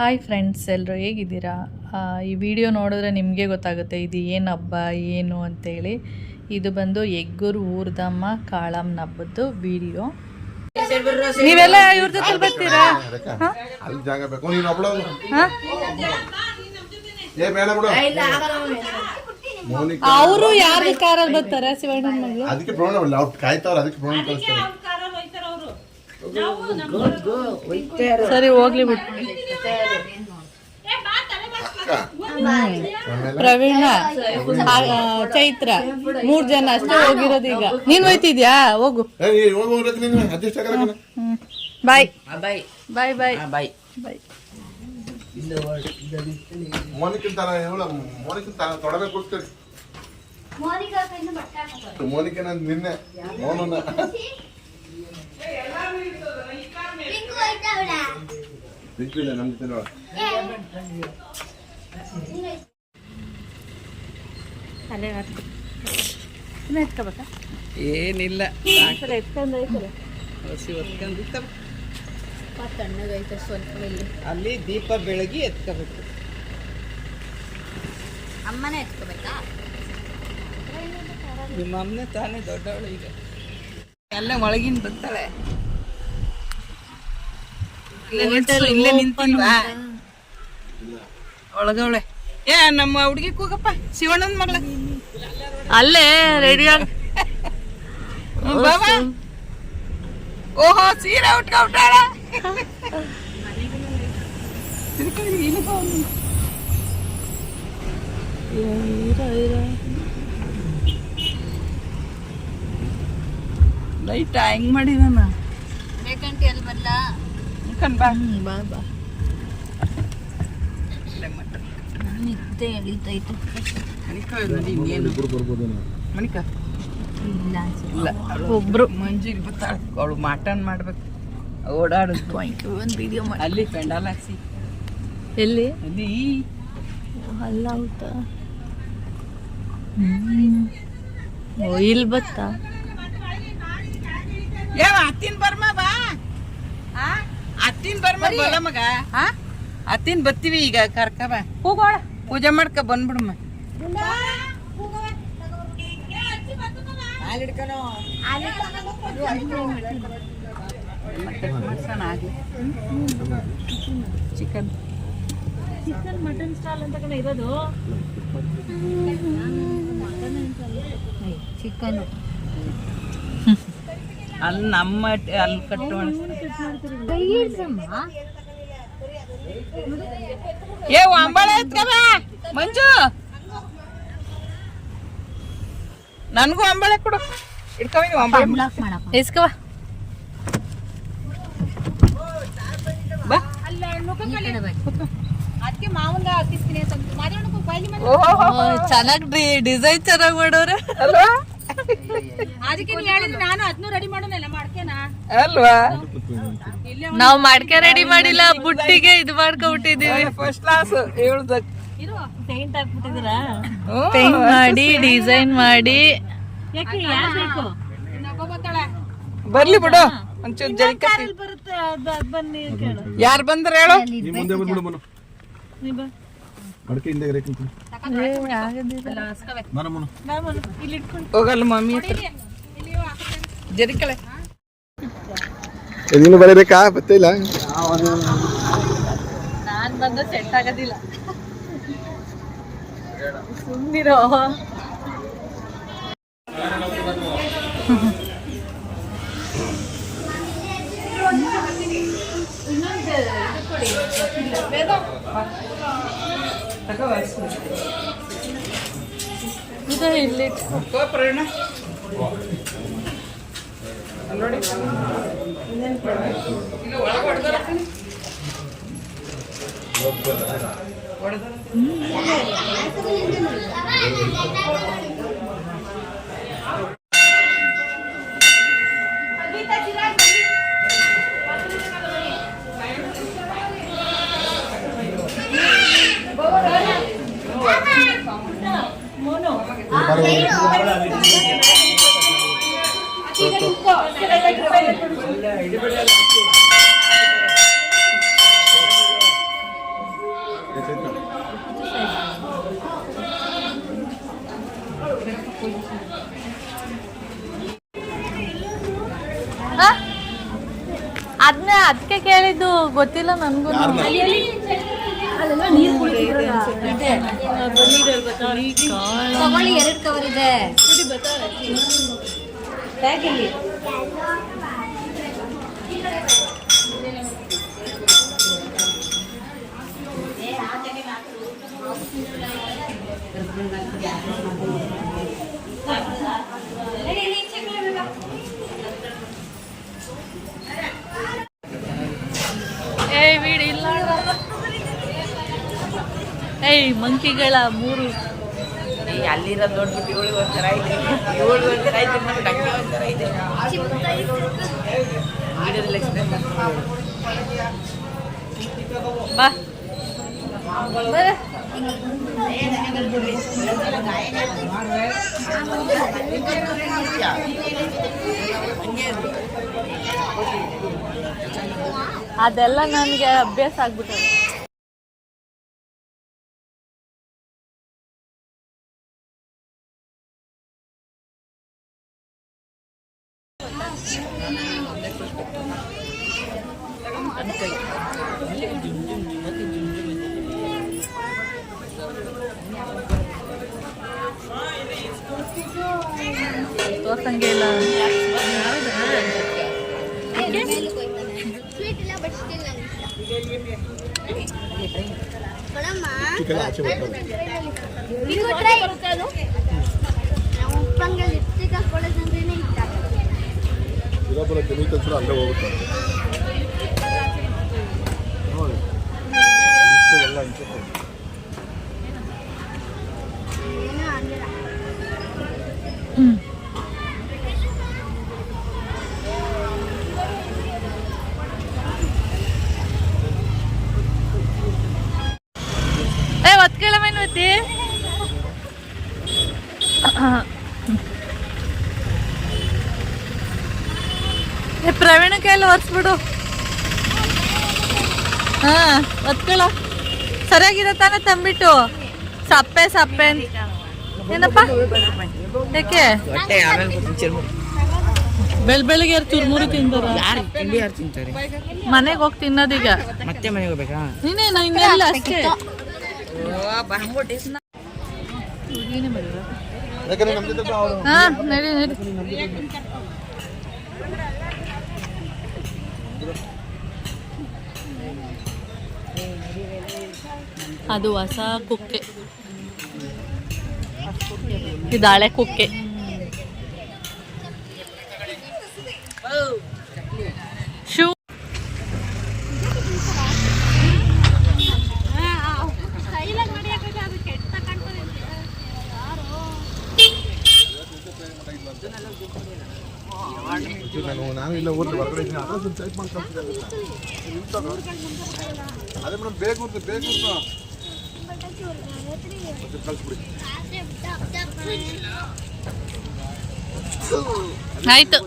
Hi friends, ಎಲ್ಲರೂ ಹೇಗಿದ್ದೀರಾ? ಈ ವಿಡಿಯೋ ನೋಡಿದ್ರೆ ನಿಮಗೆ ಗೊತ್ತಾಗುತ್ತೆ ಇದು ಏನು ಹಬ್ಬ ಏನು ಅಂತೇಳಿ. ಇದು ಬಂದು ಎಗ್ಗೂರು ಊರ್ದಮ್ಮ ಕಾಳಮ್ಮನ ಹಬ್ಬದ್ದು ವಿಡಿಯೋ. ನೀವೆಲ್ಲ ಇವ್ರ ಜೊತೆ ಬರ್ತೀರಾ? ಅವರು ಯಾರು ಕಾರಲ್ಲಿ ಬರ್ತಾರೆ? ಶಿವಣ್ಣನ ಮಗಳು ಅದಕ್ಕೆ ಪ್ರೋಣ ಅವ್ರು ಕಾಯ್ತಾವ್ರ, ಅದಕ್ಕೆ ಪ್ರೋಣ ಕಳಿಸ್ತಾರೆ. ಸರಿ ಹೋಗ್ಲಿ ಬಿಟ್ಟು. ಪ್ರವೀಣ, ಚೈತ್ರ 3 ಜನ ಅಷ್ಟೇ ಹೋಗಿರೋದು. ಈಗ ನೀನ್ ಹೋಯ್ತಿದ್ಯಾ? ಹೋಗು. ಬಾಯ್ ಬಾಯ್ ಬಾಯ್ ಬಾಯ್ ಬಾಯ್ ಬಾಯ್. ಮೋನಿಕ ನಿನ್ನೆ ಮೋನನ ಏನಿಲ್ಲ, ಅಲ್ಲಿ ದೀಪ ಬೆಳಗಿ ಎತ್ಕೋಬೇಕು. ಅಮ್ಮನೇ ಎತ್ಕೋಬೇಕಾ? ನಿಮ್ಮ ಅಮ್ಮನೇ ತಾನೇ ದೊಡ್ಡವಳು. ಈಗ ಎಲ್ಲ ಒಳಗಿನ ಬರ್ತಾಳೆ. ಇಲ್ಲೇ ನಿಂತಿಲ್ವಾ ಒಳಗವಳೆ? ಏ ನಮ್ಮ ಹುಡುಗಿ ಕೂಗಪ್ಪ, ಶಿವಣ್ಣನ ಮಗಳ ಅಲ್ಲೇ ರೆಡಿ ಆಗ. ಓಹೋ, ಸೀರೆ ಉಟ್ಕೊಂಡ್ಬಿಟ್ಟಾಳ. ಲೈಟ್ ಹೆಂಗ್ ಮಾಡಿದಾನ? ಬೇಕಂಟಿ ಅಲ್ಲಿ ಬರಲ್ಲ. ಬಾ ಬಾ. ನಿದ್ದೆ ಎಳಿತೈತೆ. ಮಣಿಕ ಇಲ್ಲ, ಒಬ್ರು ಮಂಜಿಗೆ ಬರ್ತಾಳೆ. ಅವಳು ಮಟನ್ ಮಾಡ್ಬೇಕು, ಓಡಾಡುದು. ಒಂದು ವಿಡಿಯೋ ಮಾಡಿ. ಅಲ್ಲಿ ಪೆಂಡಾಲ್ ಹಾಕ್ಸಿ. ಎಲ್ಲಿ? ಅಲ್ಲಿ ಅಲ್ಲ ಊಟ. ಇಲ್ಲಿ ಬತ್ತಾ? ಯಾವ ಅತ್ತಿನ ಬರ್ಮ ಬಾ, ಅತ್ತಿನ ಬರ್ಮ ಬಲ ಮಗ. ಅತ್ತಿನ ಬರ್ತೀವಿ ಈಗ, ಕರ್ಕ ಬಾ. ಹೋಗೋಣ, ಪೂಜೆ ಮಾಡ್ಕ ಬಂದ್ಬಿಡಮ್ಮ. ಚಿಕನ್ ಮಟನ್ ಸ್ಟಾಲ್ ಅಂತ ಕಣ ಇರೋದು. ಚಿಕನ್ ಅಲ್ಲಿ ನಮ್ಮ ಅಲ್ಲಿ ಕಟ್ಟು ಏ ಅಂಬಳ ಎತ್ಕಬ ಮಂಜು, ನನ್ಗೂ ಅಂಬಳೆ ಕೊಡು. ಇಟ್ಕೊಂಡಿ ಅಂಬಳೆ ಇಸ್ಕವ. ಬಾ. ಚೆನ್ನಾಗಿ ಡಿಸೈನ್ ಚೆನ್ನಾಗಿ ಮಾಡೋರ ಅಲ್ವಾ? ಅಲ್ವಾ? ನಾವ್ ಮಾಡ್ಕೆ ರೆಡಿ ಮಾಡಿಲ್ಲ, ಬುಟ್ಟಿಗೆ ಇದು ಮಾಡ್ಕೊಬಿಟ್ಟಿದೀವಿ. First class. ಪೇಂಟ್ ಹಾಕ್ಬಿಟ್ಟಿದ್ದೀರಾ? ಪೇಂಟ್ ಮಾಡಿ ಡಿಸೈನ್ ಮಾಡಿ. ಬರ್ಲಿ ಬಿಡು, ಒಂಚೂರು ಜಲ್ಕತ್ತಿ. ಯಾರು ಬಂದ್ರ ಹೇಳು? ಹೋಗಲ್ಲ ಮಮ್ಮಿ ಹತ್ರ ಜರಿಕಳೆ. ನೀನು ಬರಬೇಕಾ? ಗೊತ್ತಿಲ್ಲ. ನಾನ್ ಬಂದ ಸೆಟ್ ಆಗೋದಿಲ್ಲ, ಸುಮ್ಮನಿರೋ. ಇಲ್ಲಿ ಪ್ರವೀಣ ನೋಡಿ, ಅದಕ್ಕೆ ಕೇಳಿದ್ದು, ಗೊತ್ತಿಲ್ಲ ನನಗೂ. ತಗೊಳ್ಳಿ, 2 ಕವರ್ ಇದೆ. ಏಯ್ ಬಿಡಿ, ಇಲ್ಲ ಏಯ್ ಮಂಕಿಗಳ 3 ಅಲ್ಲಿರೋ ದೊಡ್ಡ 7 ಒಂಥರ ಇದೆ, 7 ಒಂಥರ ಇದೆ, ಮತ್ತೆ ಡಂಗೆ ಒಂಥರ ಇದೆ. ವಿಡಿಯೋದಲ್ಲಿ ಎಕ್ಸ್ಪ್ಲೇನ್ ಬಾ ಬರ. ಅದೆಲ್ಲ ನನಗೆ ಅಭ್ಯಾಸ ಆಗ್ಬಿಟ್ಟದೆ. ತೋರ್ಸಂಗೆ ಇಲ್ಲ. ಕೆಮಿಕಲ್ಸ್ ಅಲ್ಲೇ ಹೋಗುತ್ತೆ ನೋಡಿ, ಎಲ್ಲ ಇನ್ಸೆಕ್ಟ್. ಒತ್ಕೊಳ್ಳಿ ಪ್ರವೀಣ ಕೈಯಲ್ಲಿ ಒರೆಸ್ಬಿಡು. ಹಾ ಒತ್ಕೊಳ್ಳ. ಸರಿಯಾಗಿದೆ ತಾನೇ ತಂಬಿಟ್ಟು? ಸಪ್ಪೆ ಸಪ್ಪೆ ಏನಪ್ಪ ಯಾಕೆ ಬೆಳಿಗ್ಗೆ ಯಾರು ಚುರ್ಮುರು ತಿಂತಾರೆ? ಮನೆಗೆ ಹೋಗಿ ತಿನ್ನೋದೀಗ. ಮತ್ತೆ ಮನೆಗೆ ಹೋಗ್ಬೇಕಾ? ನೀನೇನು ಇನ್ನೆಲ್ಲ ಅಷ್ಟೇ. ಹಾ ನಡಿ ನಡಿ. ಅದು ಹೊಸ ಕುಕ್ಕೆ, ಇದು ಹಳೆ ಕುಕ್ಕೆ. ಶೂ ನಾನು ಇಲ್ಲ ಊರಲ್ಲಿ ಹೊರಗಡೆ ಇದ್ದೀನಿ, ಅಡ್ರೆಸ್ ಟೈಪ್ ಮಾಡಿ ಕಳ್ಸಿದ್ದಾರೆ. ಅದೇ ಮೇಡಮ್ ಬೇಕು ಅಂತ ಕಳಿಸ್ಬಿಡಿ. ಆಯ್ತು.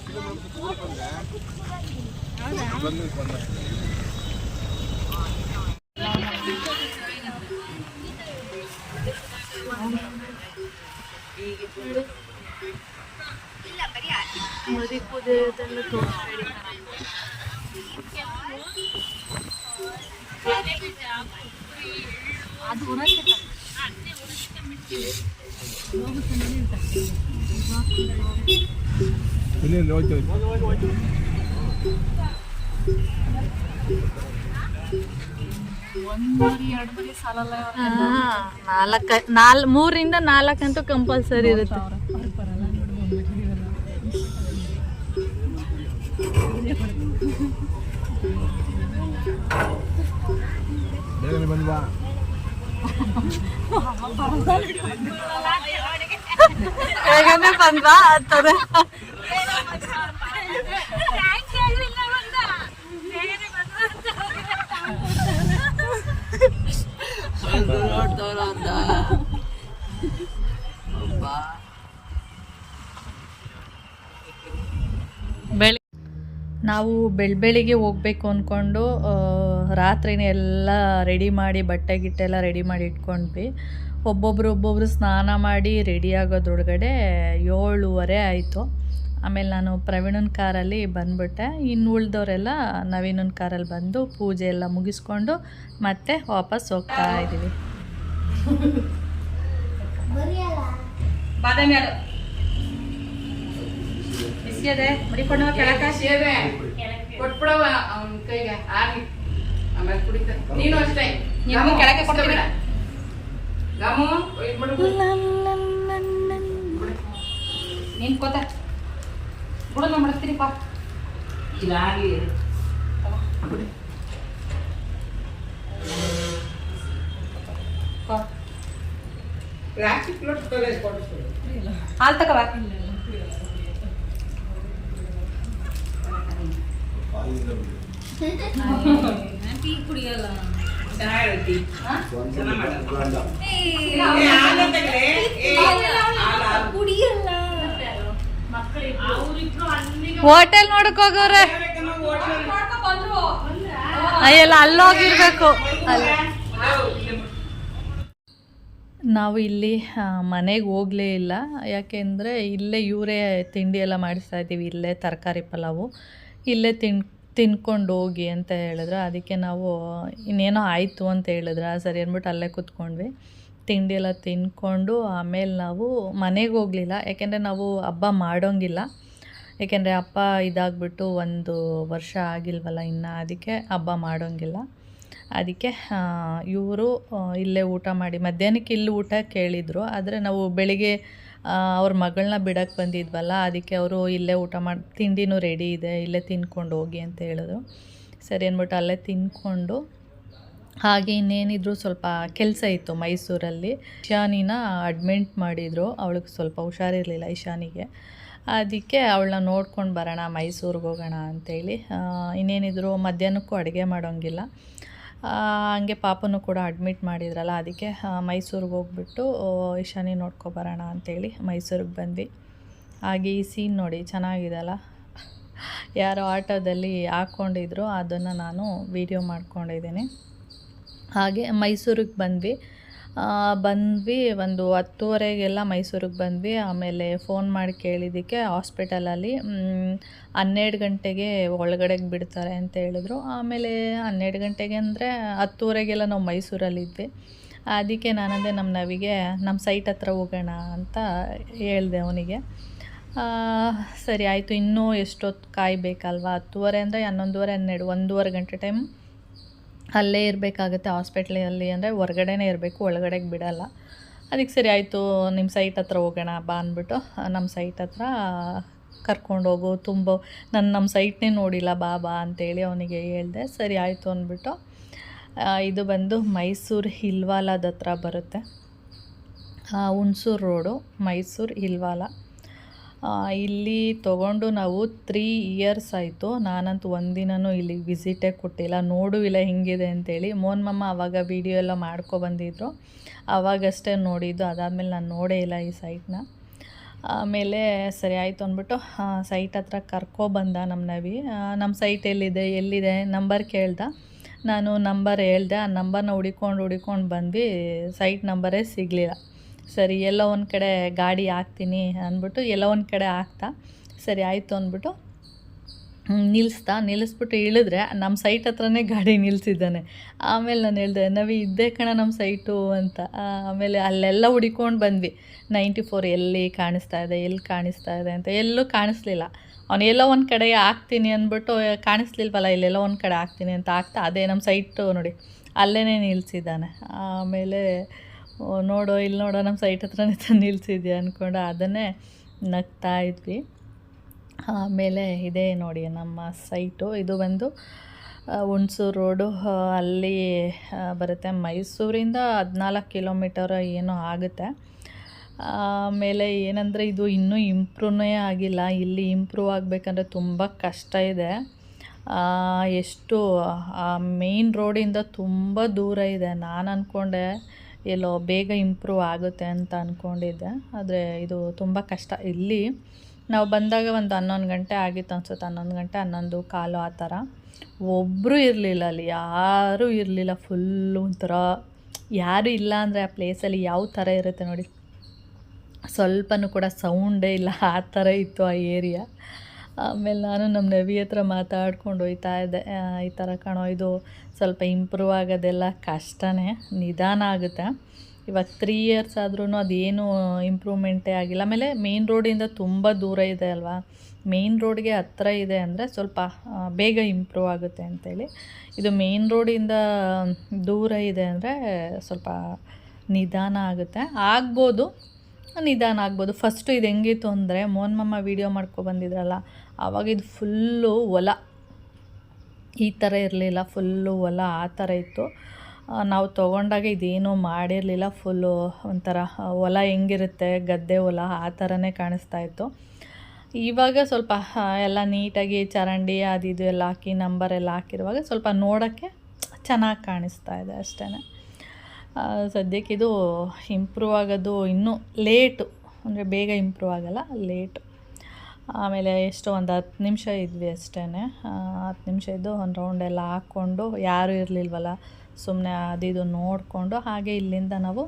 ಮೂರಿಂದ 4 ಅಂತೂ ಕಂಪಲ್ಸರಿ ಇರುತ್ತೆ. ಹೇಗಂದ್ರೆ ಬಂದ್ವಾ ಆಗ್ತದೆ. ನಾವು ಬೆಳಿಗ್ಗೆ ಹೋಗ್ಬೇಕು ಅಂದ್ಕೊಂಡು ರಾತ್ರಿನೇ ಎಲ್ಲ ರೆಡಿ ಮಾಡಿ ಬಟ್ಟೆ ಗಿಟ್ಟೆಲ್ಲ ರೆಡಿ ಮಾಡಿ ಇಟ್ಕೊಂಡ್ವಿ. ಒಬ್ಬೊಬ್ರು ಸ್ನಾನ ಮಾಡಿ ರೆಡಿ ಆಗೋದ್ರೊಳಗಡೆ 7:30 ಆಯಿತು. ಆಮೇಲೆ ನಾನು ಪ್ರವೀಣನ ಕಾರಲ್ಲಿ ಬಂದ್ಬಿಟ್ಟೆ. ಇನ್ನು ಉಳಿದವರೆಲ್ಲ ನವೀನನ ಕಾರಲ್ಲಿ ಬಂದು ಪೂಜೆ ಎಲ್ಲ ಮುಗಿಸ್ಕೊಂಡು ಮತ್ತೆ ವಾಪಸ್ ಹೋಗ್ತಾ ಇದ್ದೀವಿ. ಬಾದಾಮಿ ಹಾಲು ಬಿಸಿಯದೆ ಮಡಿಕೊಂಡು ಕೊಟ್ಬಿಡವ ಅವನ ಕೈಗೆ ಆಗಿ ಆಮೇಲೆ ಕುಡಿತ. ನೀನು ಅಷ್ಟೇ ಕೆಳಗೆ ಕೊಡ್ತೀವಿ. ಗಮು ನೀನು ಕೋತ ಬಿಡೋಣ ಮಾಡ್ತೀರಿ ಪಾ. ಇದಾಗಿ ಪ್ಲಾಸ್ಟಿಕ್ ಹಾಲು ತಗೋ ಕುಡಿಯಲ್ಲ ಚೆನ್ನಾಗಿರತ್ತಿ. ಕುಡಿಯಲ್ಲ ಹೋಟೆಲ್ ನೋಡಕ್ ಹೋಗೋರೆ ಅಯ್ಯಲ್ಲ ಅಲ್ಲೋಗಿರ್ಬೇಕು. ನಾವು ಇಲ್ಲಿ ಮನೆಗೆ ಹೋಗಲೇ ಇಲ್ಲ, ಯಾಕೆಂದರೆ ಇಲ್ಲೇ ಇವರೇ ತಿಂಡಿ ಎಲ್ಲ ಮಾಡಿಸ್ತಾ ಇದ್ದೀವಿ. ಇಲ್ಲೇ ತರಕಾರಿ ಪಲಾವು ಇಲ್ಲೇ ತಿನ್ಕೊಂಡು ಹೋಗಿ ಅಂತ ಹೇಳಿದ್ರು. ಅದಕ್ಕೆ ನಾವು ಇನ್ನೇನೋ ಆಯಿತು ಅಂತ ಹೇಳಿದ್ರೆ ಸರಿ ಅಂದ್ಬಿಟ್ಟು ಅಲ್ಲೇ ಕೂತ್ಕೊಂಡ್ವಿ. ತಿಂಡಿ ಎಲ್ಲ ತಿನ್ಕೊಂಡು ಆಮೇಲೆ ನಾವು ಮನೆಗೆ ಹೋಗಲಿಲ್ಲ, ಯಾಕೆಂದರೆ ನಾವು ಹಬ್ಬ ಮಾಡೋಂಗಿಲ್ಲ. ಏಕೆಂದರೆ ಅಪ್ಪ ಇದಾಗ್ಬಿಟ್ಟು 1 ವರ್ಷ ಆಗಿಲ್ವಲ್ಲ ಇನ್ನು, ಅದಕ್ಕೆ ಹಬ್ಬ ಮಾಡೋಂಗಿಲ್ಲ. ಅದಕ್ಕೆ ಇವರು ಇಲ್ಲೇ ಊಟ ಮಾಡಿ ಮಧ್ಯಾಹ್ನಕ್ಕೆ ಇಲ್ಲಿ ಊಟ ಕೇಳಿದರು. ಆದರೆ ನಾವು ಬೆಳಿಗ್ಗೆ ಅವ್ರ ಮಗಳನ್ನ ಬಿಡೋಕ್ಕೆ ಬಂದಿದ್ವಲ್ಲ, ಅದಕ್ಕೆ ಅವರು ಇಲ್ಲೇ ಊಟ ಮಾಡಿ ತಿಂಡಿನೂ ರೆಡಿ ಇದೆ ಇಲ್ಲೇ ತಿನ್ಕೊಂಡು ಹೋಗಿ ಅಂತ ಹೇಳಿದ್ರು. ಸರಿ ಅಂದ್ಬಿಟ್ಟು ಅಲ್ಲೇ ತಿನ್ಕೊಂಡು ಹಾಗೆ ಇನ್ನೇನಿದ್ರು ಸ್ವಲ್ಪ ಕೆಲಸ ಇತ್ತು ಮೈಸೂರಲ್ಲಿ. ಇಶಾನಿನ ಅಡ್ಮಿಂಟ್ ಮಾಡಿದರು, ಅವಳಿಗೆ ಸ್ವಲ್ಪ ಹುಷಾರಿರಲಿಲ್ಲ ಇಶಾನಿಗೆ. ಅದಕ್ಕೆ ಅವಳನ್ನ ನೋಡ್ಕೊಂಡು ಬರೋಣ ಮೈಸೂರಿಗೆ ಹೋಗೋಣ ಅಂಥೇಳಿ. ಇನ್ನೇನಿದ್ರು ಮಧ್ಯಾಹ್ನಕ್ಕೂ ಅಡುಗೆ ಮಾಡೋಂಗಿಲ್ಲ. ಹಂಗೆ ಪಾಪನೂ ಕೂಡ ಅಡ್ಮಿಟ್ ಮಾಡಿದ್ರಲ್ಲ, ಅದಕ್ಕೆ ಮೈಸೂರಿಗೆ ಹೋಗ್ಬಿಟ್ಟು ಇಶಾನಿ ನೋಡ್ಕೊಬರೋಣ ಅಂಥೇಳಿ ಮೈಸೂರಿಗೆ ಬಂದ್ವಿ. ಹಾಗೆ ಈ ಸೀನ್ ನೋಡಿ ಚೆನ್ನಾಗಿದೆಲ್ಲ, ಯಾರೋ ಆಟೋದಲ್ಲಿ ಹಾಕ್ಕೊಂಡಿದ್ರು, ಅದನ್ನು ನಾನು ವೀಡಿಯೋ ಮಾಡ್ಕೊಂಡಿದ್ದೀನಿ. ಹಾಗೆ ಮೈಸೂರಿಗೆ ಬಂದ್ವಿ. ಒಂದು 10:30ಗೆಲ್ಲ ಮೈಸೂರಿಗೆ ಬಂದ್ವಿ. ಆಮೇಲೆ ಫೋನ್ ಮಾಡಿ ಕೇಳಿದ್ದಕ್ಕೆ ಹಾಸ್ಪಿಟಲಲ್ಲಿ 12 ಗಂಟೆಗೆ ಒಳಗಡೆಗೆ ಬಿಡ್ತಾರೆ ಅಂತ ಹೇಳಿದ್ರು. ಆಮೇಲೆ 12 ಗಂಟೆಗೆ ಅಂದರೆ 10:30ಗೆಲ್ಲ ನಾವು ಮೈಸೂರಲ್ಲಿದ್ವಿ. ಅದಕ್ಕೆ ನಾನಂದೆ ನಮ್ಮ ನವಿಗೆ ನಮ್ಮ ಸೈಟ್ ಹತ್ರ ಹೋಗೋಣ ಅಂತ ಹೇಳಿದೆ ಅವನಿಗೆ. ಸರಿ ಆಯಿತು, ಇನ್ನೂ ಎಷ್ಟೊತ್ತು ಕಾಯಬೇಕಲ್ವ, 10:30 ಅಂದರೆ 11:30 12 1.5 ಗಂಟೆ ಟೈಮ್ ಅಲ್ಲೇ ಇರಬೇಕಾಗುತ್ತೆ ಹಾಸ್ಪಿಟ್ಲಲ್ಲಿ. ಅಂದರೆ ಹೊರ್ಗಡೆನೇ ಇರಬೇಕು, ಒಳಗಡೆಗೆ ಬಿಡಲ್ಲ. ಅದಕ್ಕೆ ಸರಿ ಆಯಿತು, ನಿಮ್ಮ ಸೈಟ್ ಹತ್ರ ಹೋಗೋಣ ಬಾ ಅಂದ್ಬಿಟ್ಟು ನಮ್ಮ ಸೈಟ್ ಹತ್ರ ಕರ್ಕೊಂಡೋಗು, ನಾನು ನಮ್ಮ ಸೈಟ್ನೇ ನೋಡಿಲ್ಲ ಬಾ ಅಂತೇಳಿ ಅವನಿಗೆ ಹೇಳಿದೆ. ಸರಿ ಆಯಿತು ಅಂದ್ಬಿಟ್ಟು ಇದು ಬಂದು ಮೈಸೂರು ಹಿಲ್ವಾಲದ ಹತ್ರ ಬರುತ್ತೆ, ಹುಣಸೂರು ರೋಡು, ಮೈಸೂರು ಹಿಲ್ವಾಲ. ಇಲ್ಲಿ ತೊಗೊಂಡು ನಾವು 3 ಇಯರ್ಸ್ ಆಯಿತು. ನಾನಂತೂ ಒಂದಿನೂ ಇಲ್ಲಿ ವಿಸಿಟೇ ಕೊಟ್ಟಿಲ್ಲ, ನೋಡೂ ಇಲ್ಲ ಹಿಂಗಿದೆ ಅಂತೇಳಿ. ಮೋಹನ್ ಮಮ್ಮ ಆವಾಗ ವೀಡಿಯೋ ಎಲ್ಲ ಮಾಡ್ಕೊಬಂದಿದ್ರು, ಆವಾಗಷ್ಟೇ ನೋಡಿದ್ದು. ಅದಾದಮೇಲೆ ನಾನು ನೋಡೇ ಇಲ್ಲ ಈ ಸೈಟ್ನ. ಆಮೇಲೆ ಸರಿ ಆಯಿತು ಅಂದ್ಬಿಟ್ಟು ಸೈಟ್ ಹತ್ರ ಕರ್ಕೊಬಂದ ನಮ್ಮ ನವಿ. ನಮ್ಮ ಸೈಟ್ ಎಲ್ಲಿದೆ ನಂಬರ್ ಕೇಳ್ದೆ. ನಾನು ನಂಬರ್ ಹೇಳ್ದೆ, ಆ ನಂಬರ್ನ ಹುಡ್ಕೊಂಡು ಬಂದ್ವಿ. ಸೈಟ್ ನಂಬರೇ ಸಿಗಲಿಲ್ಲ. ಸರಿ ಎಲ್ಲೋ ಒಂದು ಕಡೆ ಗಾಡಿ ಹಾಕ್ತೀನಿ ಅಂದ್ಬಿಟ್ಟು ಎಲ್ಲೋ ಒಂದು ಕಡೆ ಹಾಕ್ತಾ. ಸರಿ ಆಯಿತು ಅಂದ್ಬಿಟ್ಟು ನಿಲ್ಲಿಸ್ಬಿಟ್ಟು ಇಳಿದ್ರೆ ನಮ್ಮ ಸೈಟ್ ಹತ್ರನೇ ಗಾಡಿ ನಿಲ್ಲಿಸಿದ್ದಾನೆ. ಆಮೇಲೆ ನಾನು ಹೇಳಿದೆ, ನವಿ ಇದ್ದೇ ಕಣ ನಮ್ಮ ಸೈಟು ಅಂತ. ಆಮೇಲೆ ಅಲ್ಲೆಲ್ಲ ಹುಡ್ಕೊಂಡು ಬಂದ್ವಿ, 94 ಎಲ್ಲಿ ಕಾಣಿಸ್ತಾ ಇದೆ ಅಂತ. ಎಲ್ಲೂ ಕಾಣಿಸ್ಲಿಲ್ಲ. ಅವನು ಎಲ್ಲೋ ಒಂದು ಕಡೆ ಹಾಕ್ತೀನಿ ಅಂದ್ಬಿಟ್ಟು ಕಾಣಿಸ್ಲಿಲ್ವಲ್ಲ, ಇಲ್ಲೆಲ್ಲೋ ಒಂದು ಕಡೆ ಹಾಕ್ತೀನಿ ಅಂತ ಹಾಕ್ತಾ ಅದೇ ನಮ್ಮ ಸೈಟು ನೋಡಿ ಅಲ್ಲೇ ನಿಲ್ಲಿಸಿದ್ದಾನೆ. ಆಮೇಲೆ ಇಲ್ಲಿ ನೋಡೋ ನಮ್ಮ ಸೈಟ್ ಹತ್ರನೇ ನಿಲ್ಲಿಸಿದ್ಯಾ ಅಂದ್ಕೊಂಡು ಅದನ್ನೇ ನಗ್ತಾ ಇದ್ವಿ. ಆಮೇಲೆ ಇದೇ ನೋಡಿ ನಮ್ಮ ಸೈಟು. ಇದು ಬಂದು ಹುಣಸೂರು ರೋಡು, ಅಲ್ಲಿ ಬರುತ್ತೆ. ಮೈಸೂರಿಂದ 14 ಕಿಲೋಮೀಟರ್ ಏನೋ ಆಗುತ್ತೆ. ಆಮೇಲೆ ಏನಂದರೆ ಇದು ಇನ್ನೂ ಇಂಪ್ರೂವ್ನೇ ಆಗಿಲ್ಲ. ಇಲ್ಲಿ ಇಂಪ್ರೂವ್ ಆಗಬೇಕಂದ್ರೆ ತುಂಬ ಕಷ್ಟ ಇದೆ. ಎಷ್ಟು ಮೇನ್ ರೋಡಿಂದ ತುಂಬ ದೂರ ಇದೆ. ನಾನು ಅಂದ್ಕೊಂಡೆ ಎಲ್ಲೋ ಬೇಗ ಇಂಪ್ರೂವ್ ಆಗುತ್ತೆ ಅಂತ ಅಂದ್ಕೊಂಡಿದ್ದೆ, ಆದರೆ ಇದು ತುಂಬ ಕಷ್ಟ. ಇಲ್ಲಿ ನಾವು ಬಂದಾಗ ಒಂದು 11 ಗಂಟೆ ಆಗಿತ್ತು ಅನ್ಸುತ್ತೆ, 11 ಗಂಟೆ 11:15 ಆ ಥರ. ಒಬ್ಬರು ಇರಲಿಲ್ಲ ಅಲ್ಲಿ, ಯಾರೂ ಇರಲಿಲ್ಲ. ಫುಲ್ಲು ಒಂಥರ ಯಾರೂ ಇಲ್ಲ ಅಂದರೆ ಆ ಪ್ಲೇಸಲ್ಲಿ ಯಾವ ಥರ ಇರುತ್ತೆ ನೋಡಿ, ಸ್ವಲ್ಪನೂ ಕೂಡ ಸೌಂಡೇ ಇಲ್ಲ, ಆ ಥರ ಇತ್ತು ಆ ಏರಿಯಾ. ಆಮೇಲೆ ನಾನು ನಮ್ಮ ನವಿ ಹತ್ರ ಮಾತಾಡ್ಕೊಂಡು ಹೋಗ್ತಾ ಇದ್ದೆ, ಈ ಥರ ಕಾಣೋ ಇದು ಸ್ವಲ್ಪ ಇಂಪ್ರೂವ್ ಆಗೋದೆಲ್ಲ ಕಷ್ಟನೇ, ನಿಧಾನ ಆಗುತ್ತೆ. ಇವಾಗ 3 ಇಯರ್ಸ್ ಆದ್ರೂ ಅದೇನು ಇಂಪ್ರೂವ್ಮೆಂಟೇ ಆಗಿಲ್ಲ. ಆಮೇಲೆ ಮೇನ್ ರೋಡಿಂದ ತುಂಬ ದೂರ ಇದೆ ಅಲ್ವಾ, ಮೇನ್ ರೋಡ್ಗೆ ಹತ್ರ ಇದೆ ಅಂದರೆ ಸ್ವಲ್ಪ ಬೇಗ ಇಂಪ್ರೂವ್ ಆಗುತ್ತೆ ಅಂತೇಳಿ. ಇದು ಮೇನ್ ರೋಡಿಂದ ದೂರ ಇದೆ ಅಂದರೆ ಸ್ವಲ್ಪ ನಿಧಾನ ಆಗುತ್ತೆ, ನಿಧಾನ ಆಗ್ಬೋದು. ಫಸ್ಟು ಇದು ಹೆಂಗಿತ್ತು ಅಂದರೆ ಮೋಹನ್ ಮಾಮ ವೀಡಿಯೋ ಬಂದಿದ್ರಲ್ಲ, ಆವಾಗ ಇದು ಫುಲ್ಲು ಹೊಲ, ಈ ಥರ ಇರಲಿಲ್ಲ, ಫುಲ್ಲು ಹೊಲ ಆ ಥರ ಇತ್ತು. ನಾವು ತೊಗೊಂಡಾಗ ಇದೇನೂ ಮಾಡಿರಲಿಲ್ಲ, ಫುಲ್ಲು ಒಂಥರ ಹೊಲ ಹೆಂಗಿರುತ್ತೆ ಗದ್ದೆ ಹೊಲ ಆ ಥರನೇ ಕಾಣಿಸ್ತಾ ಇತ್ತು. ಇವಾಗ ಸ್ವಲ್ಪ ಎಲ್ಲ ನೀಟಾಗಿ ಚರಂಡಿ ಅದು ಇದು ಎಲ್ಲ ಹಾಕಿ ನಂಬರ್ ಎಲ್ಲ ಹಾಕಿರುವಾಗ ಸ್ವಲ್ಪ ನೋಡೋಕ್ಕೆ ಚೆನ್ನಾಗಿ ಕಾಣಿಸ್ತಾ ಇದೆ ಅಷ್ಟೇ. ಸದ್ಯಕ್ಕೆ ಇದು ಇಂಪ್ರೂವ್ ಆಗೋದು ಇನ್ನೂ ಲೇಟು, ಅಂದರೆ ಬೇಗ ಇಂಪ್ರೂವ್ ಆಗೋಲ್ಲ, ಲೇಟು. ಆಮೇಲೆ ಎಷ್ಟೋ ಒಂದು 10 ನಿಮಿಷ ಇದ್ವಿ ಅಷ್ಟೇ. 10 ನಿಮಿಷ ಇದ್ದು ಒಂದು ರೌಂಡ್ ಎಲ್ಲ ಹಾಕ್ಕೊಂಡು, ಯಾರೂ ಇರಲಿಲ್ವಲ್ಲ, ಸುಮ್ಮನೆ ಅದಿದು ನೋಡಿಕೊಂಡು ಹಾಗೆ ಇಲ್ಲಿಂದ ನಾವು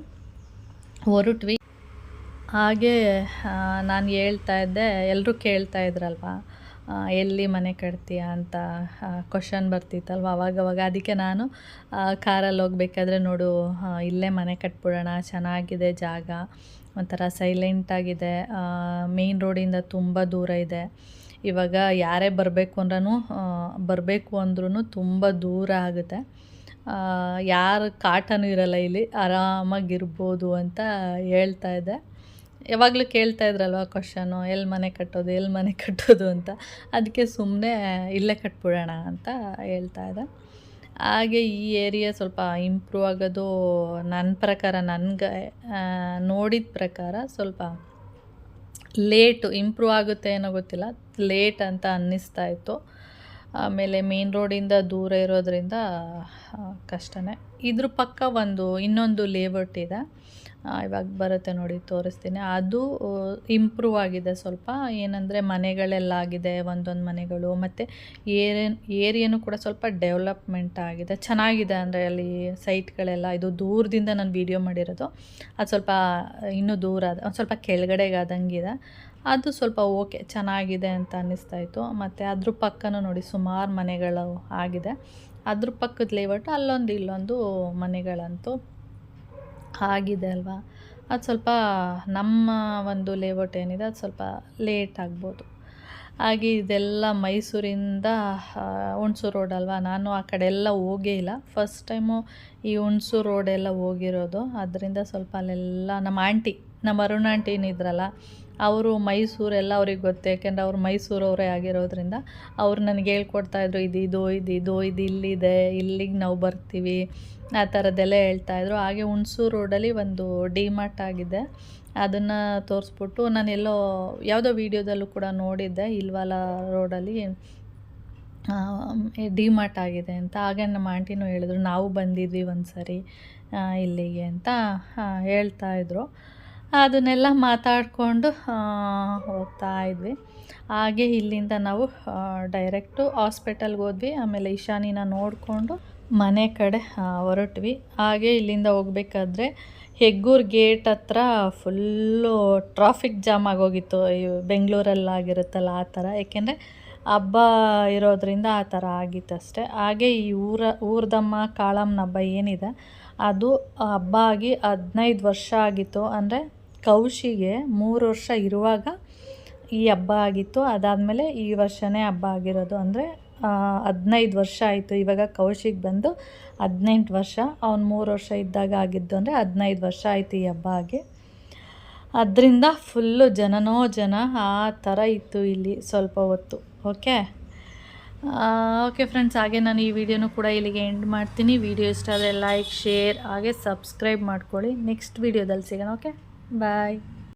ಹೊರಟ್ವಿ. ಹಾಗೆ ನಾನು ಹೇಳ್ತಾ ಇದ್ದೆ, ಎಲ್ಲರೂ ಕೇಳ್ತಾ ಇದ್ರಲ್ವ ಎಲ್ಲಿ ಮನೆ ಕಟ್ತೀಯ ಅಂತ ಕ್ವಶನ್ ಬರ್ತಿತ್ತಲ್ವ ಅವಾಗವಾಗ. ಅದಕ್ಕೆ ನಾನು ಕಾರಲ್ಲಿ ಹೋಗ್ಬೇಕಾದ್ರೆ ನೋಡು ಇಲ್ಲೇ ಮನೆ ಕಟ್ಬಿಡೋಣ, ಚೆನ್ನಾಗಿದೆ ಜಾಗ, ಒಂಥರ ಸೈಲೆಂಟಾಗಿದೆ, ಮೇನ್ ರೋಡಿಂದ ತುಂಬ ದೂರ ಇದೆ. ಇವಾಗ ಯಾರೇ ಬರಬೇಕು ಅಂದ್ರೂ ತುಂಬ ದೂರ ಆಗುತ್ತೆ, ಯಾರ ಕಾಟನೂ ಇರಲ್ಲ, ಇಲ್ಲಿ ಆರಾಮಾಗಿರ್ಬೋದು ಅಂತ ಹೇಳ್ತಾ ಇದ್ದೆ. ಯಾವಾಗಲೂ ಕೇಳ್ತಾ ಇದ್ರಲ್ವ ಕ್ವಶನು, ಎಲ್ಲಿ ಮನೆ ಕಟ್ಟೋದು ಅಂತ. ಅದಕ್ಕೆ ಸುಮ್ಮನೆ ಇಲ್ಲೇ ಕಟ್ಬಿಡೋಣ ಅಂತ ಹೇಳ್ತಾ ಇದ್ದೆ. ಹಾಗೆ ಈ ಏರಿಯಾ ಸ್ವಲ್ಪ ಇಂಪ್ರೂವ್ ಆಗೋದು ನನ್ನ ಪ್ರಕಾರ, ನನಗೆ ನೋಡಿದ ಪ್ರಕಾರ ಸ್ವಲ್ಪ ಲೇಟು ಇಂಪ್ರೂವ್ ಆಗುತ್ತೆ ಏನೋ ಗೊತ್ತಿಲ್ಲ, ಲೇಟ್ ಅಂತ ಅನ್ನಿಸ್ತಾ ಇತ್ತು. ಆಮೇಲೆ ಮೇನ್ ರೋಡಿಂದ ದೂರ ಇರೋದ್ರಿಂದ ಕಷ್ಟನೇ. ಇದ್ರ ಪಕ್ಕ ಇನ್ನೊಂದು ಲೇಔಟ್ ಇದೆ, ಇವಾಗ ಬರುತ್ತೆ ನೋಡಿ ತೋರಿಸ್ತೀನಿ. ಅದು ಇಂಪ್ರೂವ್ ಆಗಿದೆ ಸ್ವಲ್ಪ, ಏನಂದರೆ ಮನೆಗಳೆಲ್ಲ ಆಗಿದೆ, ಒಂದೊಂದು ಮನೆಗಳು, ಮತ್ತು ಏರಿಯಾನು ಕೂಡ ಸ್ವಲ್ಪ ಡೆವಲಪ್ಮೆಂಟ್ ಆಗಿದೆ, ಚೆನ್ನಾಗಿದೆ. ಅಂದರೆ ಅಲ್ಲಿ ಸೈಟ್ಗಳೆಲ್ಲ, ಇದು ದೂರದಿಂದ ನಾನು ವೀಡಿಯೋ ಮಾಡಿರೋದು, ಅದು ಸ್ವಲ್ಪ ಇನ್ನೂ ದೂರ ಒಂದು ಸ್ವಲ್ಪ ಕೆಳಗಡೆಗಾದಂಗಿದೆ, ಅದು ಸ್ವಲ್ಪ ಓಕೆ ಚೆನ್ನಾಗಿದೆ ಅಂತ ಅನ್ನಿಸ್ತಾಯಿತ್ತು. ಮತ್ತು ಅದ್ರ ಪಕ್ಕನೂ ನೋಡಿ ಸುಮಾರು ಮನೆಗಳು ಆಗಿದೆ, ಅದ್ರ ಪಕ್ಕದ ಲೇಔಟು ಅಲ್ಲೊಂದು ಇಲ್ಲೊಂದು ಮನೆಗಳಂತೂ ಆಗಿದೆ ಅಲ್ವಾ. ಅದು ಸ್ವಲ್ಪ ನಮ್ಮ ಒಂದು ಲೇಔಟ್ ಏನಿದೆ ಅದು ಸ್ವಲ್ಪ ಲೇಟ್ ಆಗ್ಬೋದು. ಹಾಗೆ ಇದೆಲ್ಲ ಮೈಸೂರಿಂದ ಹುಣಸೂರು ರೋಡ್ ಅಲ್ವಾ, ನಾನು ಆ ಕಡೆ ಎಲ್ಲ ಹೋಗೇ ಇಲ್ಲ, ಫಸ್ಟ್ ಟೈಮು ಈ ಹುಣಸೂರು ರೋಡೆಲ್ಲ ಹೋಗಿರೋದು. ಅದರಿಂದ ಸ್ವಲ್ಪ ಅಲ್ಲೆಲ್ಲ ನಮ್ಮ ಅರುಣ್ ಆಂಟಿ ಏನಿದ್ರಲ್ಲ, ಅವರು ಮೈಸೂರೆಲ್ಲ ಅವ್ರಿಗೆ ಗೊತ್ತು, ಯಾಕೆಂದರೆ ಅವ್ರು ಮೈಸೂರವರೇ ಆಗಿರೋದ್ರಿಂದ ಅವ್ರು ನನಗೆ ಹೇಳ್ಕೊಡ್ತಾಯಿದ್ರು, ಇದು ಇಲ್ಲಿದೆ, ಇಲ್ಲಿಗೆ ನಾವು ಬರ್ತೀವಿ, ಆ ಥರದ್ದೆಲ್ಲ ಹೇಳ್ತಾಯಿದ್ರು. ಹಾಗೆ ಹುಣಸೂರು ರೋಡಲ್ಲಿ ಒಂದು ಡಿಮಾರ್ಟ್ ಆಗಿದೆ, ಅದನ್ನು ತೋರಿಸ್ಬಿಟ್ಟು, ನಾನು ಯಾವುದೋ ವೀಡಿಯೋದಲ್ಲೂ ಕೂಡ ನೋಡಿದ್ದೆ, ಇಲ್ವಾಲ ರೋಡಲ್ಲಿ ಡಿಮಾರ್ಟ್ ಆಗಿದೆ ಅಂತ. ಹಾಗೆ ನಮ್ಮ ಆಂಟಿನೂ ಹೇಳಿದ್ರು, ನಾವು ಬಂದಿದ್ವಿ ಒಂದು ಸರಿ ಇಲ್ಲಿಗೆ ಅಂತ ಹೇಳ್ತಾಯಿದ್ರು. ಅದನ್ನೆಲ್ಲ ಮಾತಾಡಿಕೊಂಡು ಹೋಗ್ತಾ ಇದ್ವಿ. ಹಾಗೆ ಇಲ್ಲಿಂದ ನಾವು ಡೈರೆಕ್ಟು ಹಾಸ್ಪಿಟಲ್ಗೆ ಹೋದ್ವಿ. ಆಮೇಲೆ ಇಶಾನಿನ ನೋಡಿಕೊಂಡು ಮನೆ ಕಡೆ ಹೊರಟ್ವಿ. ಹಾಗೆ ಇಲ್ಲಿಂದ ಹೋಗ್ಬೇಕಾದ್ರೆ ಹೆಗ್ಗೂರು ಗೇಟ್ ಹತ್ರ ಫುಲ್ಲು ಟ್ರಾಫಿಕ್ ಜಾಮ್ ಆಗೋಗಿತ್ತು, ಬೆಂಗಳೂರಲ್ಲಾಗಿರುತ್ತಲ್ಲ ಆ ಥರ, ಏಕೆಂದರೆ ಹಬ್ಬ ಇರೋದ್ರಿಂದ ಆ ಥರ ಆಗಿತ್ತಷ್ಟೆ. ಹಾಗೆ ಈ ಊರ್ದಮ್ಮ ಕಾಳಮ್ಮನ ಹಬ್ಬ ಏನಿದೆ ಅದು ಹಬ್ಬ ಆಗಿ 15 ವರ್ಷ ಆಗಿತ್ತು. ಅಂದರೆ ಕೌಶಿಗೆ 3 ವರ್ಷ ಇರುವಾಗ ಈ ಹಬ್ಬ ಆಗಿತ್ತು, ಅದಾದಮೇಲೆ ಈ ವರ್ಷವೇ ಹಬ್ಬ ಆಗಿರೋದು. ಅಂದರೆ 15 ವರ್ಷ ಆಯಿತು. ಇವಾಗ ಕೌಶಿಕ್ ಬಂದು 18 ವರ್ಷ, ಅವ್ನು 3 ವರ್ಷ ಇದ್ದಾಗ ಆಗಿದ್ದು, ಅಂದರೆ 15 ವರ್ಷ ಆಯಿತು ಈ ಹಬ್ಬ ಆಗಿ. ಅದರಿಂದ ಫುಲ್ಲು ಜನ ಆ ಥರ ಇತ್ತು ಇಲ್ಲಿ ಸ್ವಲ್ಪ ಹೊತ್ತು. ಓಕೆ ಫ್ರೆಂಡ್ಸ್, ಹಾಗೆ ನಾನು ಈ ವಿಡಿಯೋನೂ ಕೂಡ ಇಲ್ಲಿಗೆ ಎಂಡ್ ಮಾಡ್ತೀನಿ. ವಿಡಿಯೋ ಇಷ್ಟ ಆದರೆ ಲೈಕ್, ಶೇರ್, ಹಾಗೆ ಸಬ್ಸ್ಕ್ರೈಬ್ ಮಾಡ್ಕೊಳ್ಳಿ. ನೆಕ್ಸ್ಟ್ ವಿಡಿಯೋದಲ್ಲಿ ಸಿಗೋಣ. ಓಕೆ, ಬಾಯ್.